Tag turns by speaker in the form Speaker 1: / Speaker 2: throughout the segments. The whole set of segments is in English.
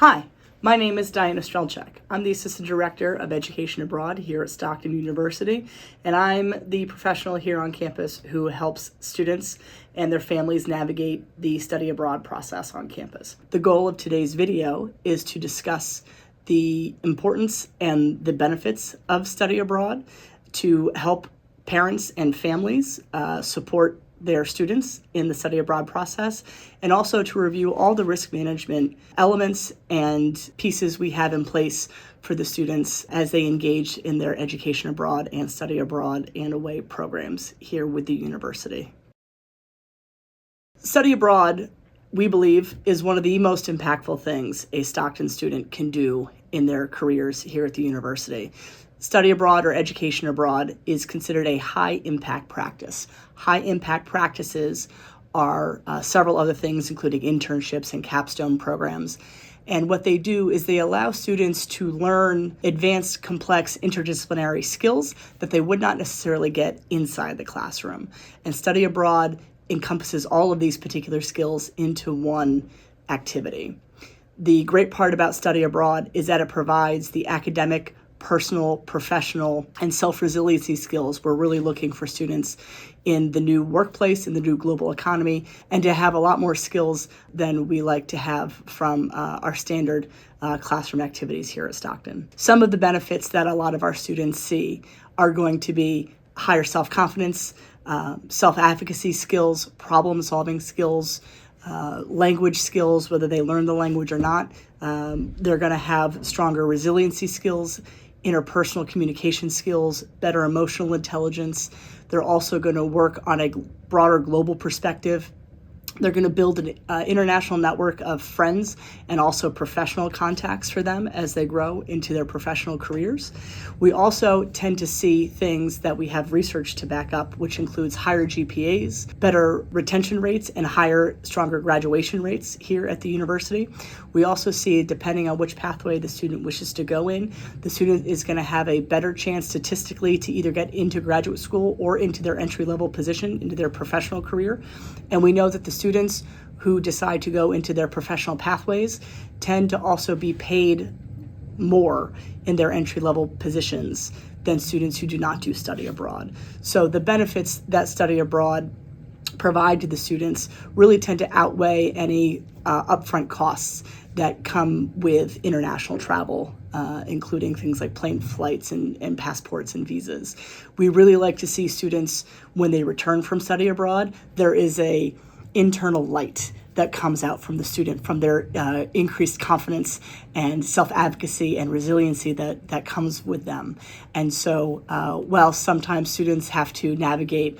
Speaker 1: Hi, my name is Diana Strelchak. I'm the Assistant Director of Education Abroad here at Stockton University, and I'm the professional here on campus who helps students and their families navigate the study abroad process on campus. The goal of today's video is to discuss the importance and the benefits of study abroad to help parents and families support their students in the study abroad process, and also to review all the risk management elements and pieces we have in place for the students as they engage in their education abroad and study abroad and away programs here with the university. Study abroad, we believe, is one of the most impactful things a Stockton student can do in their careers here at the university. Study abroad or education abroad is considered a high impact practice. High impact practices are several other things, including internships and capstone programs. And what they do is they allow students to learn advanced, complex, interdisciplinary skills that they would not necessarily get inside the classroom. And study abroad encompasses all of these particular skills into one activity. The great part about study abroad is that it provides the academic, personal, professional, and self-resiliency skills we're really looking for students in the new workplace, in the new global economy, and to have a lot more skills than we like to have from our standard classroom activities here at Stockton. Some of the benefits that a lot of our students see are going to be higher self-confidence, self-advocacy skills, problem-solving skills, language skills, whether they learn the language or not. They're going to have stronger resiliency skills, interpersonal communication skills, better emotional intelligence. They're also going to work on a broader global perspective. They're going to build an international network of friends and also professional contacts for them as they grow into their professional careers. We also tend to see things that we have research to back up, which includes higher GPAs, better retention rates, and stronger graduation rates here at the university. We also see, depending on which pathway the student wishes to go in, the student is going to have a better chance statistically to either get into graduate school or into their entry-level position, into their professional career. And we know that the students who decide to go into their professional pathways tend to also be paid more in their entry-level positions than students who do not do study abroad. So the benefits that study abroad provide to the students really tend to outweigh any upfront costs that come with international travel, including things like plane flights and passports and visas. We really like to see students, when they return from study abroad, there is a internal light that comes out from the student, from their increased confidence and self-advocacy and resiliency that comes with them. And so while sometimes students have to navigate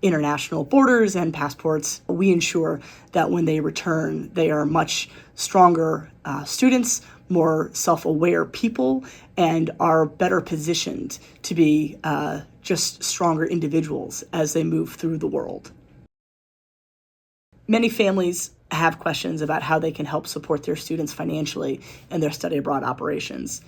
Speaker 1: international borders and passports, we ensure that when they return, they are much stronger students, more self-aware people, and are better positioned to be just stronger individuals as they move through the world. Many families have questions about how they can help support their students financially in their study abroad operations.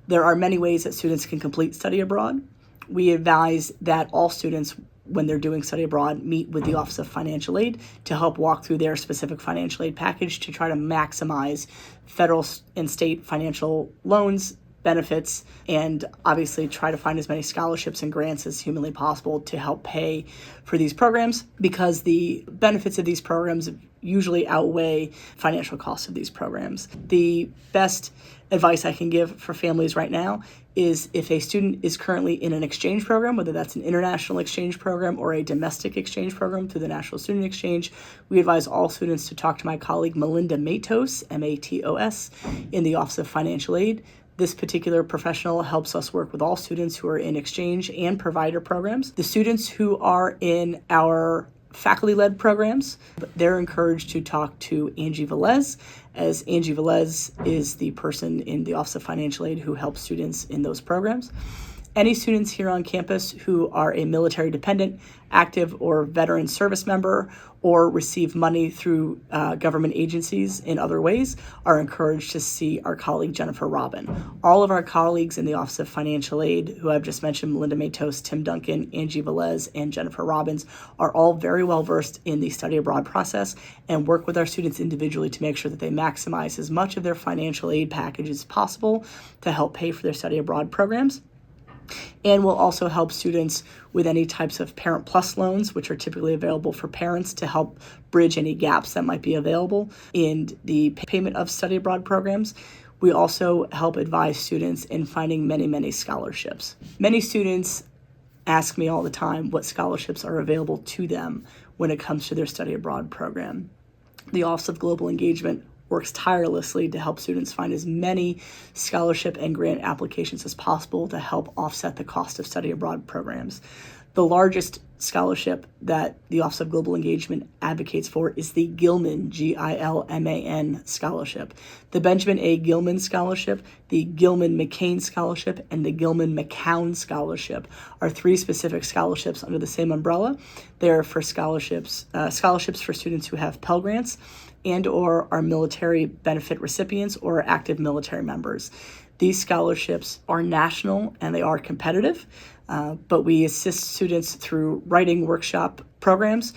Speaker 1: There are many ways that students can complete study abroad. We advise that all students, when they're doing study abroad, meet with the Office of Financial Aid to help walk through their specific financial aid package to try to maximize federal and state financial loans, benefits, and obviously try to find as many scholarships and grants as humanly possible to help pay for these programs, because the benefits of these programs usually outweigh financial costs of these programs. The best advice I can give for families right now is, if a student is currently in an exchange program, whether that's an international exchange program or a domestic exchange program through the National Student Exchange, we advise all students to talk to my colleague Melinda Matos, M-A-T-O-S, in the Office of Financial Aid. This particular professional helps us work with all students who are in exchange and provider programs. The students who are in our faculty-led programs, they're encouraged to talk to Angie Velez, as Angie Velez is the person in the Office of Financial Aid who helps students in those programs. Any students here on campus who are a military dependent, active or veteran service member, or receive money through government agencies in other ways are encouraged to see our colleague Jennifer Robin. All of our colleagues in the Office of Financial Aid, who I've just mentioned, Melinda Matos, Tim Duncan, Angie Velez, and Jennifer Robbins, are all very well versed in the study abroad process and work with our students individually to make sure that they maximize as much of their financial aid package as possible to help pay for their study abroad programs. And will also help students with any types of Parent Plus loans, which are typically available for parents to help bridge any gaps that might be available in the payment of study abroad programs. We also help advise students in finding many, many scholarships. Many students ask me all the time what scholarships are available to them when it comes to their study abroad program. The Office of Global Engagement works tirelessly to help students find as many scholarship and grant applications as possible to help offset the cost of study abroad programs. The largest scholarship that the Office of Global Engagement advocates for is the Gilman, Gilman Scholarship. The Benjamin A. Gilman Scholarship, the Gilman McCain Scholarship, and the Gilman McCown Scholarship are three specific scholarships under the same umbrella. They're for scholarships for students who have Pell Grants and or are military benefit recipients or active military members. These scholarships are national and they are competitive, but we assist students through writing workshop programs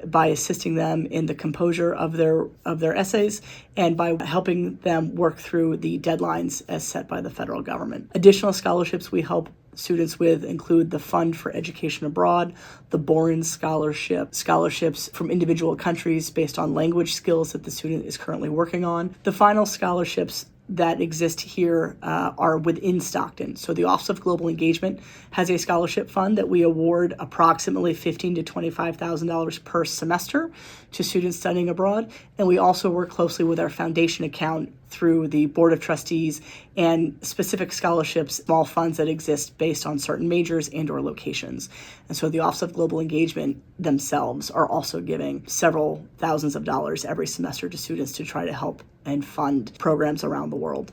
Speaker 1: by assisting them in the composure of their essays and by helping them work through the deadlines as set by the federal government. Additional scholarships we help students with include the Fund for Education Abroad, the Boren Scholarship, scholarships from individual countries based on language skills that the student is currently working on. The final scholarships that exist here are within Stockton. So the Office of Global Engagement has a scholarship fund that we award approximately $15,000 to $25,000 per semester to students studying abroad. And we also work closely with our foundation account through the Board of Trustees and specific scholarships, small funds that exist based on certain majors and or locations. And so the Office of Global Engagement themselves are also giving several thousands of dollars every semester to students to try to help and fund programs around the world.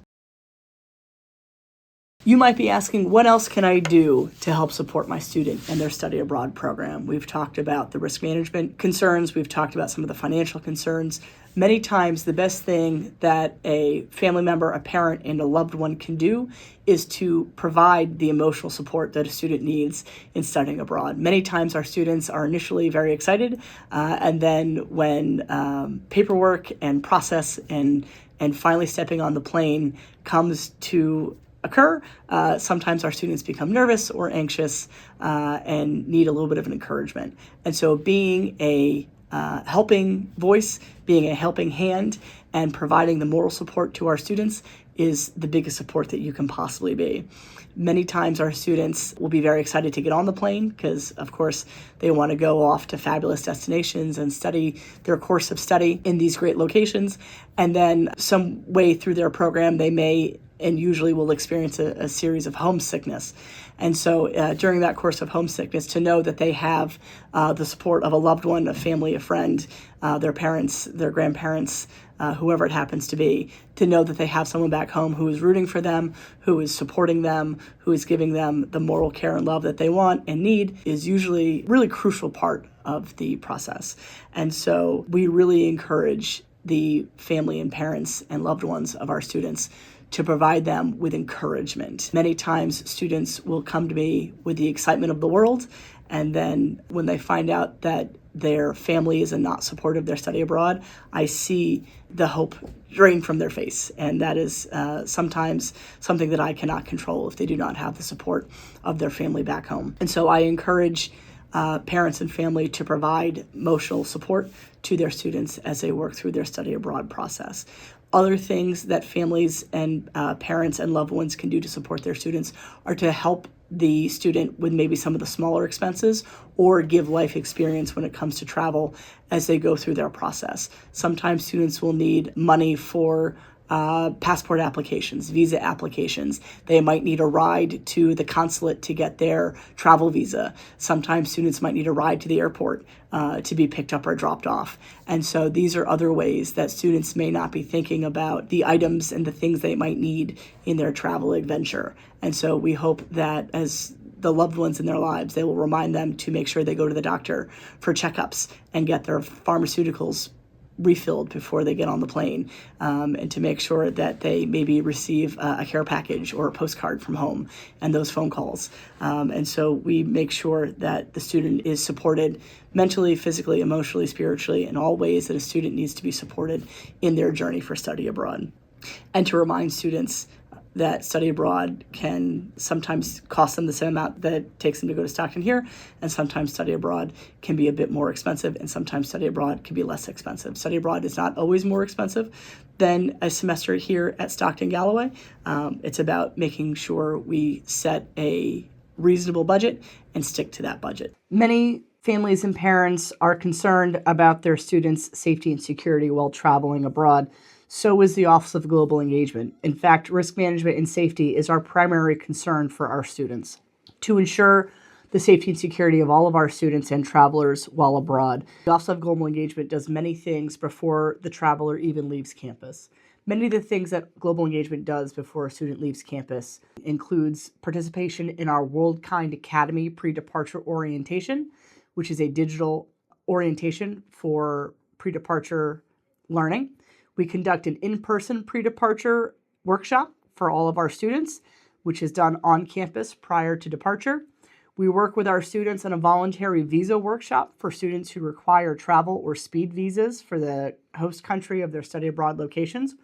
Speaker 1: You might be asking, what else can I do to help support my student and their study abroad program? We've talked about the risk management concerns. We've talked about some of the financial concerns. Many times, the best thing that a family member, a parent, and a loved one can do is to provide the emotional support that a student needs in studying abroad. Many times, our students are initially very excited, and then when paperwork and process and finally stepping on the plane comes to occur, sometimes our students become nervous or anxious and need a little bit of an encouragement. And so being a helping voice, being a helping hand, and providing the moral support to our students is the biggest support that you can possibly be. Many times our students will be very excited to get on the plane because, of course, they want to go off to fabulous destinations and study their course of study in these great locations. And then some way through their program, they may and usually will experience a series of homesickness. And so during that course of homesickness, to know that they have the support of a loved one, a family, a friend, their parents, their grandparents, whoever it happens to be, to know that they have someone back home who is rooting for them, who is supporting them, who is giving them the moral care and love that they want and need is usually a really crucial part of the process. And so we really encourage the family and parents and loved ones of our students to provide them with encouragement. Many times students will come to me with the excitement of the world, and then when they find out that their family is not supportive of their study abroad, I see the hope drain from their face. And that is sometimes something that I cannot control if they do not have the support of their family back home. And so I encourage parents and family to provide emotional support to their students as they work through their study abroad process. Other things that families and parents and loved ones can do to support their students are to help the student with maybe some of the smaller expenses or give life experience when it comes to travel as they go through their process. Sometimes students will need money for passport applications, visa applications. They might need a ride to the consulate to get their travel visa. Sometimes students might need a ride to the airport to be picked up or dropped off. And so these are other ways that students may not be thinking about the items and the things they might need in their travel adventure. And so we hope that as the loved ones in their lives, they will remind them to make sure they go to the doctor for checkups and get their pharmaceuticals refilled before they get on the plane, and to make sure that they maybe receive a care package or a postcard from home and those phone calls. And so we make sure that the student is supported mentally, physically, emotionally, spiritually, in all ways that a student needs to be supported in their journey for study abroad. And to remind students that study abroad can sometimes cost them the same amount that it takes them to go to Stockton here, and sometimes study abroad can be a bit more expensive, and sometimes study abroad can be less expensive. Study abroad is not always more expensive than a semester here at Stockton Galloway. It's about making sure we set a reasonable budget and stick to that budget. Many families and parents are concerned about their students' safety and security while traveling abroad. So is the Office of Global Engagement. In fact, risk management and safety is our primary concern for our students. To ensure the safety and security of all of our students and travelers while abroad, the Office of Global Engagement does many things before the traveler even leaves campus. Many of the things that Global Engagement does before a student leaves campus includes participation in our World Kind Academy pre-departure orientation, which is a digital orientation for pre-departure learning. We conduct an in-person pre-departure workshop for all of our students, which is done on campus prior to departure. We work with our students on a voluntary visa workshop for students who require travel or speed visas for the host country of their study abroad locations.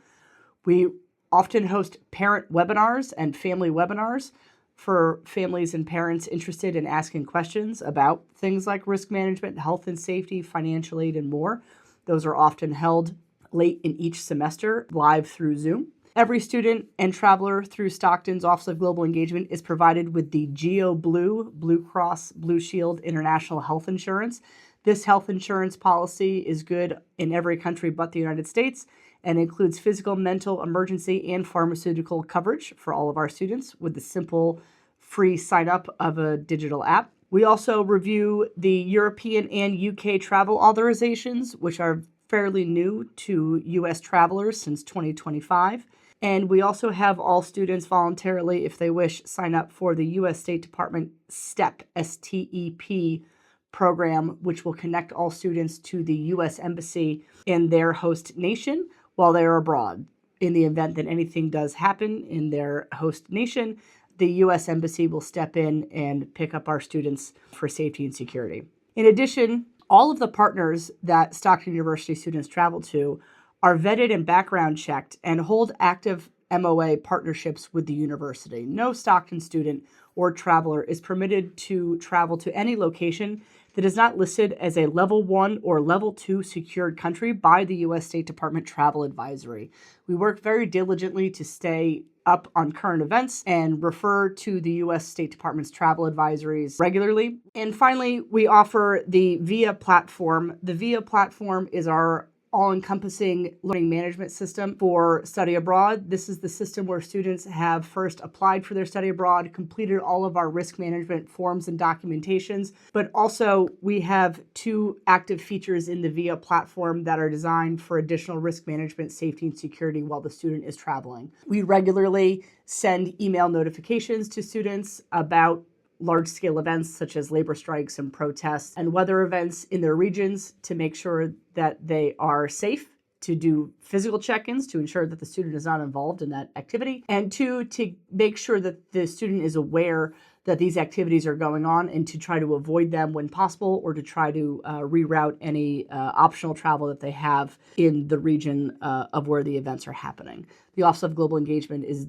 Speaker 1: We often host parent webinars and family webinars for families and parents interested in asking questions about things like risk management, health and safety, financial aid, and more. Those are often held late in each semester, live through Zoom. Every student and traveler through Stockton's Office of Global Engagement is provided with the Geo Blue Cross Blue Shield International Health Insurance. This health insurance policy is good in every country but the United States and includes physical, mental, emergency, and pharmaceutical coverage for all of our students with the simple free sign up of a digital app. We also review the European and UK travel authorizations, which are fairly new to U.S. travelers since 2025. And we also have all students voluntarily, if they wish, sign up for the U.S. State Department STEP, S-T-E-P program, which will connect all students to the U.S. Embassy in their host nation while they're abroad. In the event that anything does happen in their host nation, the U.S. Embassy will step in and pick up our students for safety and security. In addition, all of the partners that Stockton University students travel to are vetted and background checked and hold active MOA partnerships with the university. No Stockton student or traveler is permitted to travel to any location that is not listed as a Level 1 or Level 2 secured country by the U.S. State Department Travel Advisory. We work very diligently to stay up on current events and refer to the U.S. State Department's travel advisories regularly. And finally, we offer the VIA platform. The VIA platform is our all-encompassing learning management system for study abroad. This is the system where students have first applied for their study abroad, completed all of our risk management forms and documentations, but also we have 2 active features in the VIA platform that are designed for additional risk management, safety, and security while the student is traveling. We regularly send email notifications to students about large-scale events such as labor strikes and protests and weather events in their regions to make sure that they are safe, to do physical check-ins to ensure that the student is not involved in that activity, and 2, to make sure that the student is aware that these activities are going on and to try to avoid them when possible or to try to reroute any optional travel that they have in the region of where the events are happening. The Office of Global Engagement is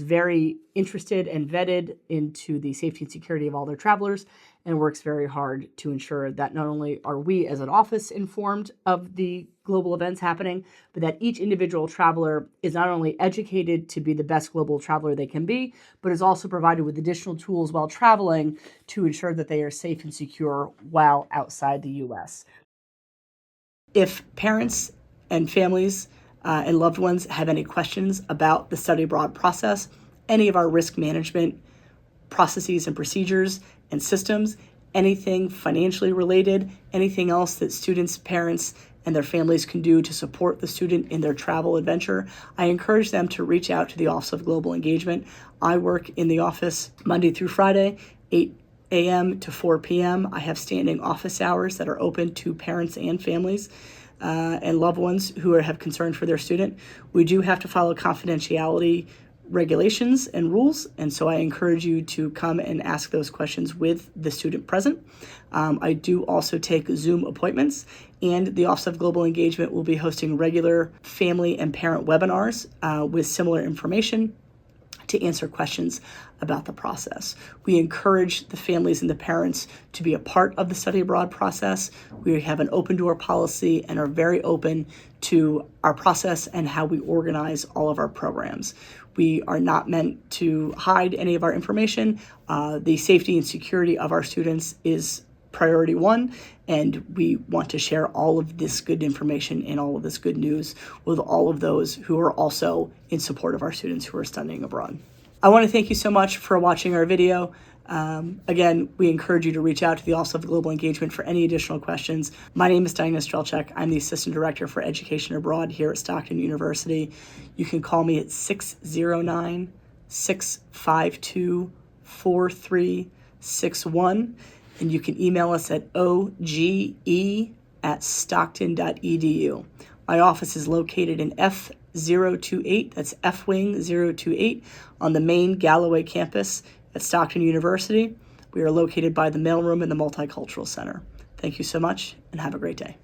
Speaker 1: very interested and vetted into the safety and security of all their travelers and works very hard to ensure that not only are we as an office informed of the global events happening, but that each individual traveler is not only educated to be the best global traveler they can be, but is also provided with additional tools while traveling to ensure that they are safe and secure while outside the U.S. If parents and families and loved ones have any questions about the study abroad process, any of our risk management processes and procedures and systems, anything financially related, anything else that students, parents, and their families can do to support the student in their travel adventure, I encourage them to reach out to the Office of Global Engagement. I work in the office Monday through Friday, 8 a.m. to 4 p.m. I have standing office hours that are open to parents and families and loved ones who have concerns for their student. We do have to follow confidentiality regulations and rules, and so I encourage you to come and ask those questions with the student present. I do also take Zoom appointments, and the Office of Global Engagement will be hosting regular family and parent webinars with similar information to answer questions about the process. We encourage the families and the parents to be a part of the study abroad process. We have an open door policy and are very open to our process and how we organize all of our programs. We are not meant to hide any of our information. The safety and security of our students is priority one, and we want to share all of this good information and all of this good news with all of those who are also in support of our students who are studying abroad. I want to thank you so much for watching our video. Again, we encourage you to reach out to the Office of Global Engagement for any additional questions. My name is Diana Strelchek. I'm the Assistant Director for Education Abroad here at Stockton University. You can call me at 609-652-4361. And you can email us at oge@stockton.edu. My office is located in F028, that's F-Wing 028, on the main Galloway campus at Stockton University. We are located by the mailroom and the Multicultural Center. Thank you so much, and have a great day.